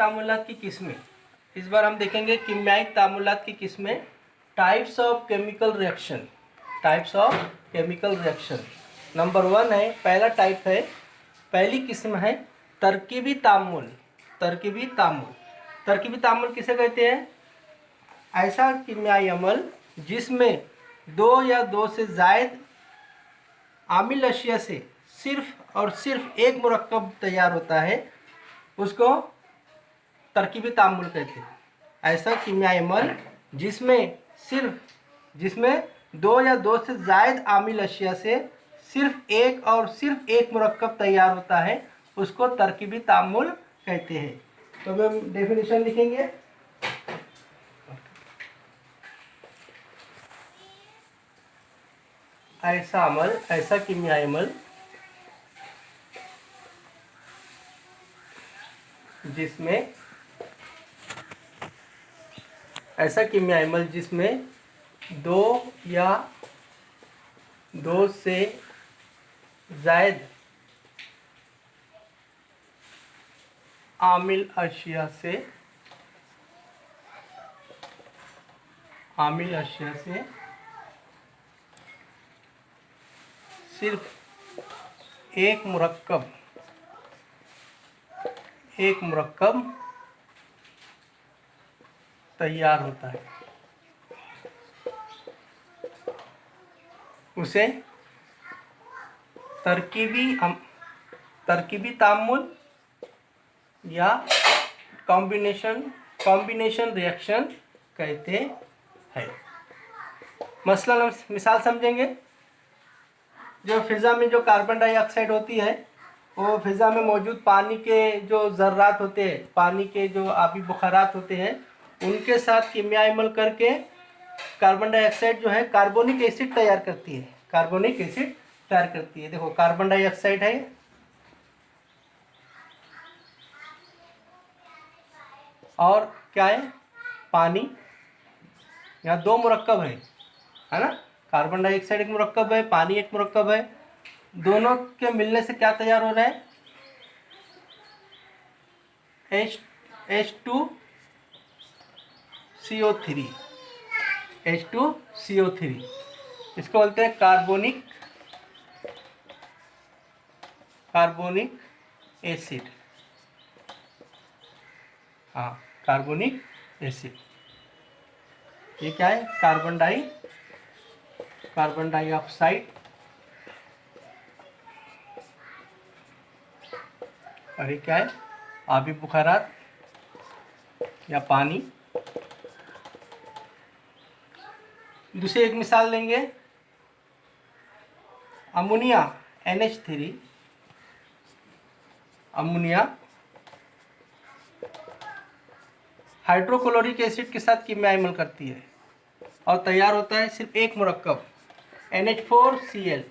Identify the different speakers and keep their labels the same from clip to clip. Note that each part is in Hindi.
Speaker 1: तामुलात की किस्में। इस बार हम देखेंगे कीमियाई तामुलात की किस्में, types of chemical reaction. Types of chemical reaction number 1 है, पहला टाइप है, पहली किस्म है तरकीबी तामुल। तरकीबी तामुल, तरकीबी तामुल किसे कहते हैं? ऐसा कीमियाई अमल जिसमें दो या दो से जायद आमिल अशिया से सिर्फ और सिर्फ एक मुरक्कब तैयार होता है, उसको तरकीबी तामुल कहते हैं। ऐसा कीमियाई अमल जिसमें दो या दो से जायद आमिल अशिया से सिर्फ एक मुरक्कब तैयार होता है, उसको तरकीबी तामुल कहते हैं। तो हम डेफिनेशन लिखेंगे। ऐसा कीमियाई अमल जिसमें दो या दो से जायद आमिल अशिया से सिर्फ एक मुरक्कब तैयार होता है, उसे तरकीबी तामुल या कॉम्बिनेशन रिएक्शन कहते हैं। मसलन हम मिसाल समझेंगे। जो फिज़ा में जो कार्बन डाइऑक्साइड होती है, वो फिज़ा में मौजूद पानी के जो ज़र्रात होते हैं, पानी के जो आबी बुखारात होते हैं, उनके साथ कीमियाई अमल करके कार्बन डाइऑक्साइड जो है कार्बोनिक एसिड तैयार करती है। देखो कार्बन डाइऑक्साइड है और क्या है? पानी। यहाँ दो मुरक्कब है ना? कार्बन डाइऑक्साइड एक मुरक्कब है, पानी एक मुरक्कब है। दोनों के मिलने से क्या तैयार हो रहा है? H2CO3। इसको बोलते हैं कार्बोनिक एसिड। हाँ, कार्बोनिक एसिड। ये क्या है? कार्बन डाइऑक्साइड और ये क्या है? आबी बुखारात या पानी। दूसरी एक मिसाल लेंगे, ammonia NH3। Ammonia hydrochloric acid के साथ कीमियाई अमल करती है और तैयार होता है सिर्फ एक मुरक्कब NH4Cl।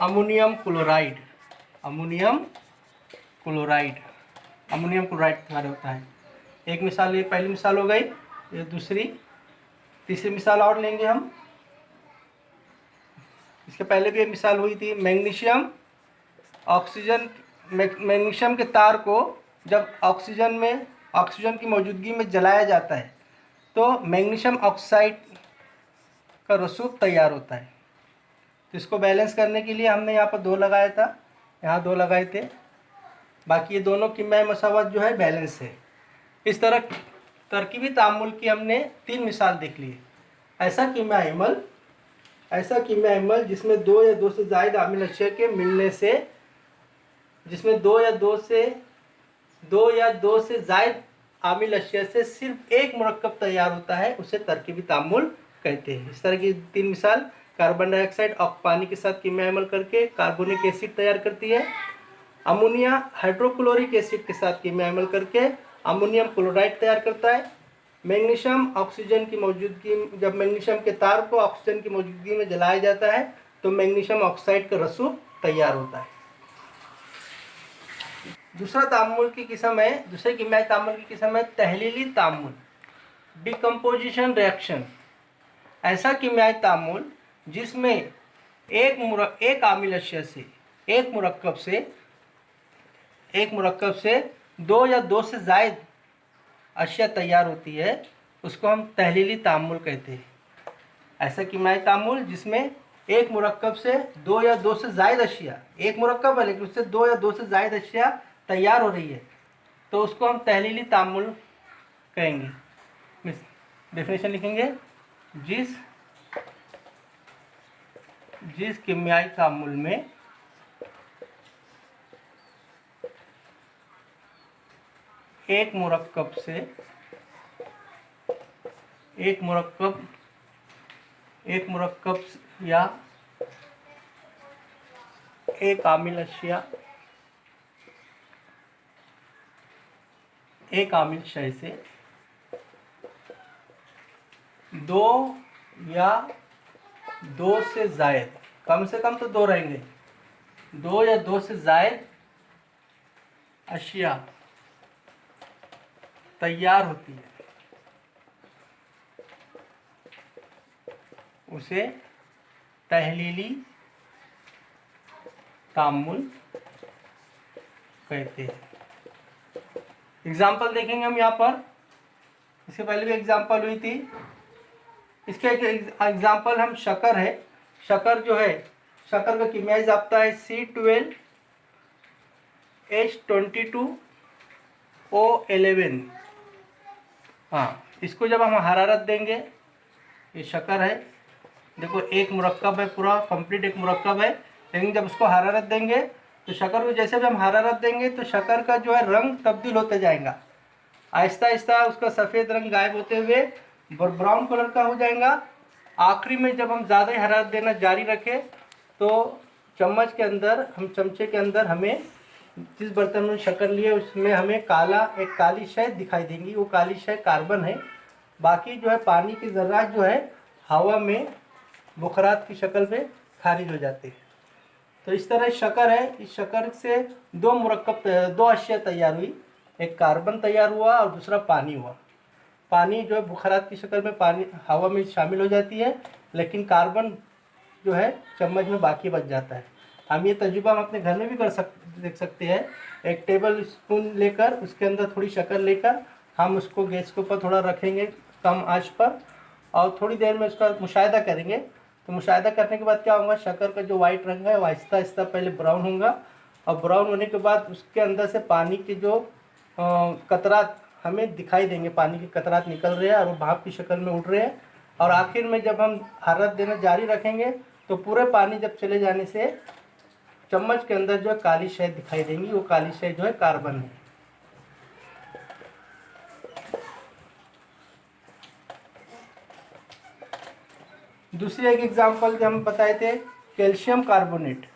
Speaker 1: अमोनियम क्लोराइड तैयार होता है। एक मिसाल, ये पहली मिसाल हो गई। ये तीसरी मिसाल और लेंगे हम। इसके पहले भी एक मिसाल हुई थी, मैग्नीशियम के तार को जब ऑक्सीजन की मौजूदगी में जलाया जाता है तो मैग्नीशियम ऑक्साइड का रसूख तैयार होता है। तो इसको बैलेंस करने के लिए हमने यहाँ पर 2 लगाया था, यहाँ 2 लगाए थे, बाकी ये दोनों कीमियाई मसावत जो है बैलेंस है। इस तरह तरकीबी तामुल की हमने 3 मिसाल देख ली। ऐसा कीमियाई अमल जिसमें दो या दो से ज़ायद आमिल अशिया के मिलने से, जिसमें दो या दो से ज़ायद आमिल अशिया से सिर्फ एक मुरक्कब तैयार होता है, उसे तरकीबी तामुल कहते हैं। इस तरह की 3 मिसाल, कार्बन डाइऑक्साइड और पानी के साथ कीमियाई अमल करके कार्बोनिक एसिड तैयार करती है। अमोनिया हाइड्रोक्लोरिक एसिड के साथ कीमियाई अमल करके अमोनियम क्लोराइड तैयार करता है। मैग्नीशियम जब मैग्नीशियम के तार को ऑक्सीजन की मौजूदगी में जलाया जाता है तो मैग्नीशियम ऑक्साइड का रसूख तैयार होता है। दूसरे कीमियाई तामुल की किस्म है तहलीली तामुल, डिकम्पोजिशन रिएक्शन। ऐसा कीमियाई तामुल जिसमें एक आमिल अशिया से एक मुरक्कब से दो या दो से ज़ायद अशिया तैयार होती है, उसको हम तहलीली तामुल कहते हैं। ऐसा कीमियाई तामुल जिसमें एक मुरक्कब से दो या दो से ज़ायद अशिया, एक मुरक्कब है लेकिन उससे दो या दो से ज़ायद अशिया तैयार हो रही है, तो उसको हम तहलीली तामुल कहेंगे। डेफिनेशन लिखेंगे, जिस कीमियाई तामुल में एक मुरक्कब या एक आमिल अशिया, एक आमिल शय से दो या दो से ज़ायद, कम से कम तो दो रहेंगे, दो या दो से ज़ायद अशिया तैयार होती है, उसे तहलीली तामुल कहते हैं। एग्जाम्पल देखेंगे हम यहाँ पर, इससे पहले भी एग्जाम्पल हुई थी। इसका एक एग्जाम्पल हम शक्कर है। शक्कर जो है, शक्कर का कीमियाई ज़ाब्ता है C12H22O11। हाँ, इसको जब हम हरारत देंगे, ये शक्कर है, देखो एक मुरक्कब है, पूरा कंप्लीट एक मुरक्कब है, लेकिन जब उसको हरारत देंगे तो शक्कर को जैसे भी हम हरारत देंगे तो शक्कर का जो है रंग तब्दील होते जाएगा, आहिस्ता आहिस्ता उसका सफ़ेद रंग गायब होते हुए ब्राउन कलर का हो जाएगा। आखिरी में जब हम ज़्यादा हरारत देना जारी रखें तो चम्मच के अंदर, हम चमचे के अंदर हमें जिस बर्तन में शक्कर लिए उसमें हमें एक काली शय दिखाई देंगी। वो काली शय कार्बन है, बाकी जो है पानी की ज़र्रात जो है हवा में बुखरात की शक्ल में खारिज हो जाते हैं। तो इस तरह शक्कर है, इस शक्कर से दो अशिया तैयार हुई, एक कार्बन तैयार हुआ और दूसरा पानी हुआ। पानी जो है बुखारात की शक्ल में पानी हवा में शामिल हो जाती है, लेकिन कार्बन जो है चम्मच में बाकी बच जाता है। हम ये तजुर्बा हम अपने घर में भी देख सकते हैं। एक टेबल स्पून लेकर उसके अंदर थोड़ी शक्कर लेकर हम उसको गैस के ऊपर थोड़ा रखेंगे कम आंच पर, और थोड़ी देर में उसका मुशाहिदा करेंगे। तो मुशाहिदा करने के बाद क्या होगा, शक्कर का जो वाइट रंग है वो आहिस्ता आहिस्ता पहले ब्राउन होगा, और ब्राउन होने के बाद उसके अंदर से पानी के जो कतरात हमें दिखाई देंगे, पानी के कतरात निकल रहे हैं और वो भाप की शक्ल में उड़ रहे हैं। और आखिर में जब हम हरारत देना जारी रखेंगे तो पूरे पानी जब चले जाने से चम्मच के अंदर जो है काली शय दिखाई देंगी, वो काली शय जो है कार्बन है। दूसरी एक एग्जांपल जो हम बताए थे, कैल्शियम कार्बोनेट।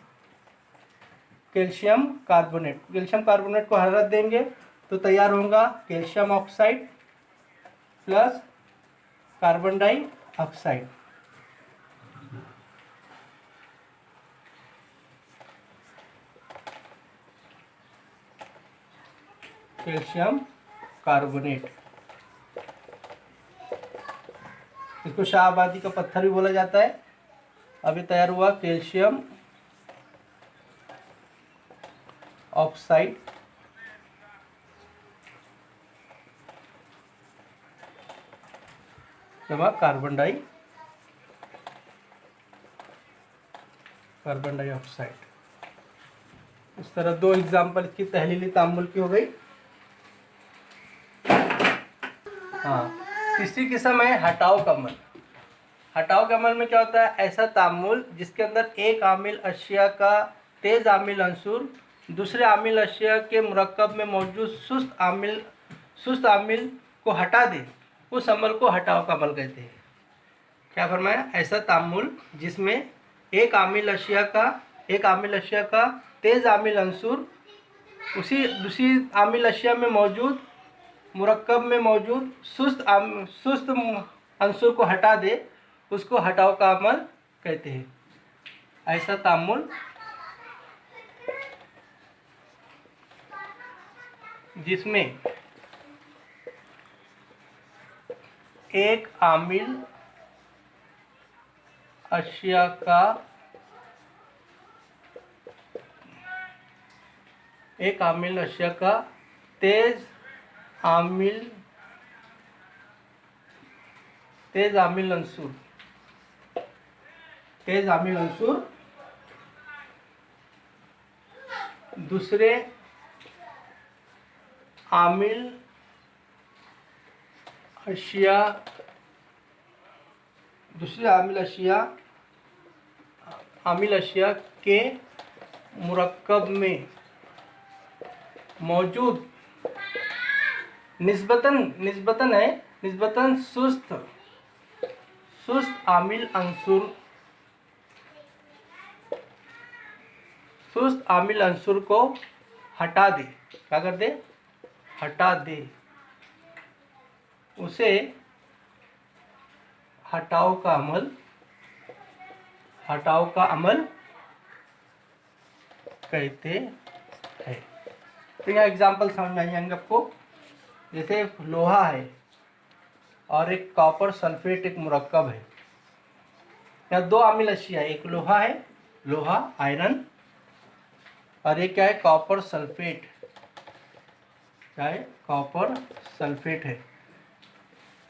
Speaker 1: कैल्शियम कार्बोनेट को हरारत देंगे तो तैयार होगा calcium oxide plus carbon dioxide. Calcium carbonate, इसको शाहबादी का पत्थर भी बोला जाता है। अभी तैयार हुआ कैल्शियम ऑक्साइड जमा कार्बन डाइऑक्साइड। इस तरह दो एग्जाम्पल इसकी तहलीली तामुल की हो गई। हाँ, तीसरी किस्म है हटाओ का अमल। हटाओ के अमल में क्या होता है, ऐसा तामुल जिसके अंदर एक आमिल अशिया का तेज आमिल अंसुर दूसरे आमिल अशिया के मुरक्कब में मौजूद सुस्त आमिल को हटा दे, उस अमल को हटाओ का अमल कहते हैं। क्या फरमाया, ऐसा तामुल जिसमें एक आमिल अशिया का तेज आमिल अंसुर उसी दूसरी आमिल अशिया में मौजूद मुरक्कब में मौजूद सुस्त अंसुर को हटा दे, उसको हटाओ का अमल कहते हैं। ऐसा तामुल जिसमें एक आमिल अशिया का एक अम्ल अशिया का तेज अम्ल अंसुर, तेज अम्ल अंसुर दूसरे अम्ल अशिया के मुरक्कब में मौजूद निस्बतन सुस्त अम्ल अंसुर को हटा दे। क्या कर दे? हटा दे। उसे हटाओ का अमल कहते हैं। तो यह एग्जाम्पल समझ में आ जाएंगे आपको। जैसे लोहा है और एक कॉपर सल्फेट एक मुरक्कब है, या दो अम्ल अशिया, एक लोहा है, लोहा आयरन, और एक क्या है? Copper sulphate. क्या है? कॉपर सल्फेट है।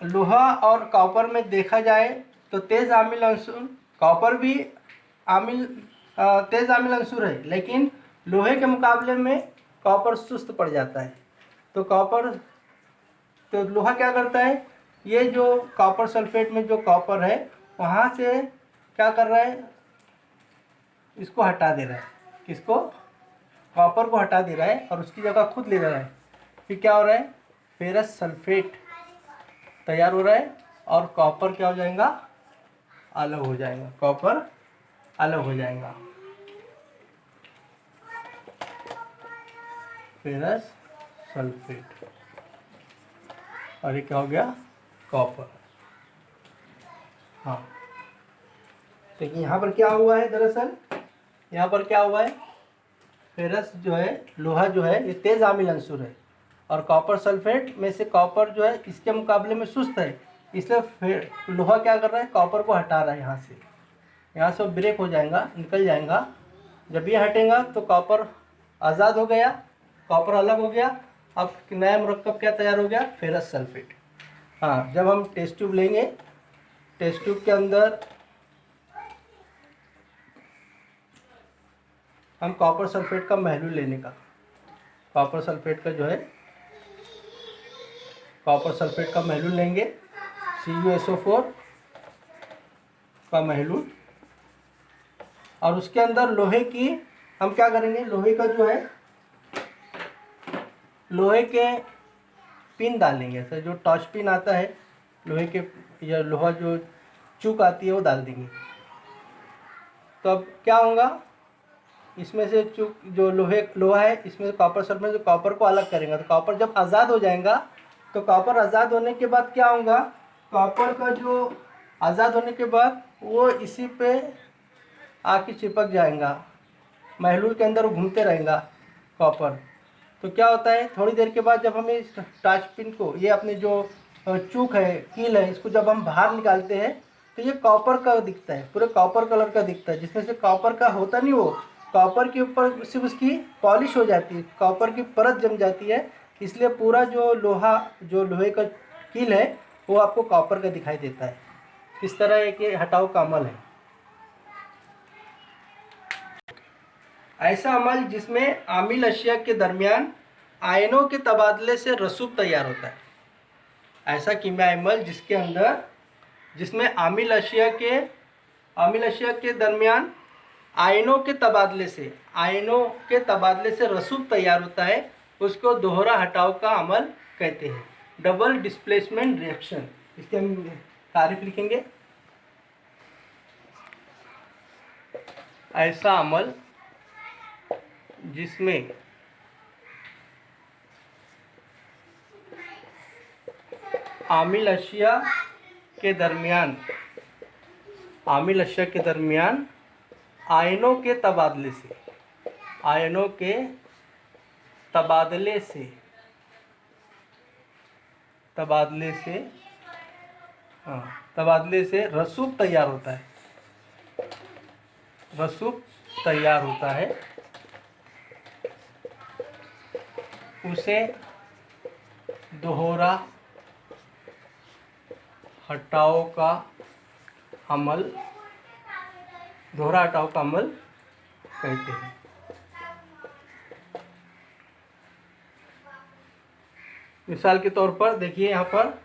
Speaker 1: लोहा और कॉपर में देखा जाए तो तेज अम्ल अंसुर, कॉपर भी तेज अम्ल अंसुर है, लेकिन लोहे के मुकाबले में कॉपर सुस्त पड़ जाता है। तो लोहा क्या करता है? ये जो कॉपर सल्फेट में जो कॉपर है वहाँ से क्या कर रहा है? इसको हटा दे रहा है। किसको? कॉपर को हटा दे रहा है और उसकी जगह खुद ले रहा है। फिर क्या हो रहा है? फेरस सल्फेट तैयार हो रहा है और कॉपर क्या हो जाएगा? अलग हो जाएगा। कॉपर अलग हो जाएगा। फेरस सल्फेट, और ये क्या हो गया? कॉपर। हाँ, देखिए यहाँ पर क्या हुआ है? दरअसल यहाँ पर क्या हुआ है? फेरस जो है, लोहा जो है, ये तेज अम्ल अंसुर है और कॉपर सल्फेट में से कॉपर जो है इसके मुकाबले में सुस्त है, इसलिए लोहा क्या कर रहा है? कॉपर को हटा रहा है। यहाँ से ब्रेक हो जाएगा, निकल जाएगा। जब ये हटेगा तो कॉपर आज़ाद हो गया, कॉपर अलग हो गया। अब नया मुरक्कब क्या तैयार हो गया? Ferrous sulphate. हाँ, जब हम टेस्ट ट्यूब लेंगे, टेस्ट ट्यूब के अंदर हम कॉपर सल्फेट का महलूल लेने का, कॉपर सल्फेट का जो है, कॉपर सल्फेट का महलूल लेंगे, CuSO4 का महलूल, और उसके अंदर लोहे की हम क्या करेंगे? लोहे का जो है, लोहे के पिन डालेंगे। ऐसा जो टॉर्च पिन आता है लोहे के, या लोहा जो चूक आती है वो डाल देंगे। तो अब क्या होगा? इसमें से चूक जो लोहा है, इसमें कॉपर सल्फेट में जो कॉपर को अलग करेंगे, तो कॉपर जब आज़ाद हो जाएगा, तो कॉपर आज़ाद होने के बाद क्या होगा? कॉपर का जो आज़ाद होने के बाद वो इसी पे आके चिपक जाएगा, महलूल के अंदर घूमते रहेगा कॉपर। तो क्या होता है? थोड़ी देर के बाद जब हम इस टॉर्च पिन को, ये अपने जो चूक है, कील है, इसको जब हम बाहर निकालते हैं तो ये कॉपर का दिखता है, पूरे कॉपर कलर का दिखता है, जिसमें से कॉपर का होता नहीं, वो कॉपर के ऊपर सिर्फ उसकी पॉलिश हो जाती है, कॉपर की परत जम जाती है। इसलिए पूरा जो लोहे का कील है वो आपको कॉपर का दिखाई देता है। इस तरह एक ये हटाओ का अमल है। ऐसा अमल जिसमें अम्ल अशिया के दरमियान आयनों के तबादले से रसूब तैयार होता है। ऐसा कीमियाई अमल जिसमें अम्ल अशिया के दरमियान आयनों के तबादले से रसूब तैयार होता है, उसको दोहरा हटाव का अमल कहते हैं, डबल डिस्प्लेसमेंट रिएक्शन। इसके हम तारीफ लिखेंगे। ऐसा अमल जिसमें अम्ल अशिया के दरमियान आयनों के तबादले से रसूब तैयार होता है। उसे दोहरा हटाव का अमल कहते हैं। मिसाल के तौर पर देखिए यहाँ पर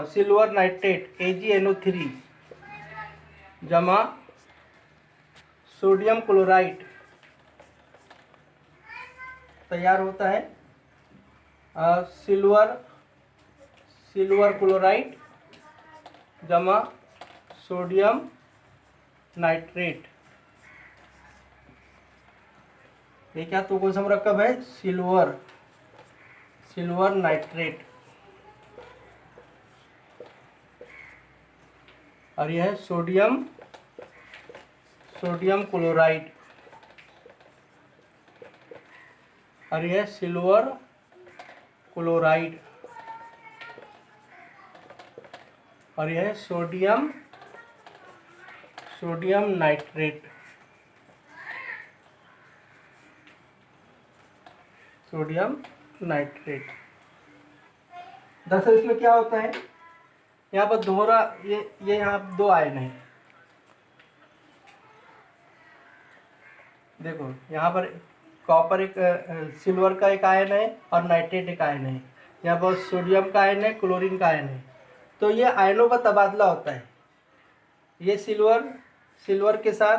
Speaker 1: सिल्वर नाइट्रेट AgNO3 जमा सोडियम क्लोराइड तैयार होता है। सिल्वर क्लोराइड जमा सोडियम नाइट्रेट, ये क्या तो कौन सा मरकब है? सिल्वर नाइट्रेट, और यह है सोडियम क्लोराइड, और यह सिल्वर क्लोराइड, और यह सोडियम नाइट्रेट। दरअसल इसमें क्या होता है, यहाँ पर दोहरा ये यहाँ दो आयन है। देखो यहाँ पर कॉपर एक सिल्वर का एक आयन है और नाइट्रेट एक आयन है। यहाँ पर सोडियम का आयन है, क्लोरीन का आयन है। तो ये आयनों का तबादला होता है। ये सिल्वर के साथ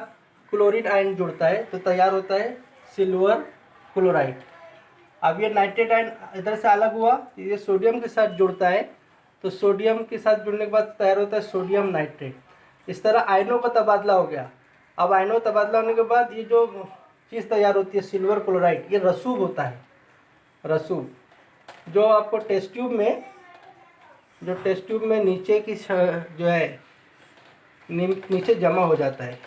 Speaker 1: क्लोरीन आयन जुड़ता है तो तैयार होता है सिल्वर क्लोराइड। अब ये नाइट्रेट आयन इधर से अलग हुआ, ये सोडियम के साथ जुड़ता है तो सोडियम के साथ जुड़ने के बाद तैयार होता है सोडियम नाइट्रेट। इस तरह आयनों का तबादला हो गया। अब आयनों का तबादला होने के बाद ये जो चीज़ तैयार होती है सिल्वर क्लोराइड, ये रसूब होता है। रसूब जो आपको टेस्ट ट्यूब में नीचे की जो है नीचे जमा हो जाता है,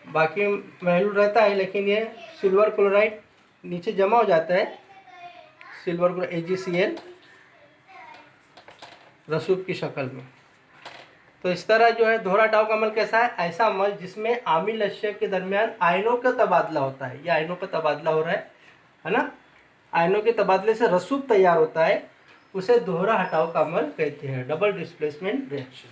Speaker 1: बाकी महलूल रहता है, लेकिन ये सिल्वर क्लोराइड नीचे जमा हो जाता है, सिल्वर क्लोराइड AgCl रसूब की शक्ल में। तो इस तरह जो है दोहरा हटाव का अमल कैसा है? ऐसा अमल जिसमें आमिल अश्य के दरमियान आयनों का तबादला होता है। ये आयनों का तबादला हो रहा है ना। आयनों के तबादले से रसूब तैयार होता है, उसे दोहरा हटाव का अमल कहते हैं, डबल डिस्प्लेसमेंट रिएक्शन।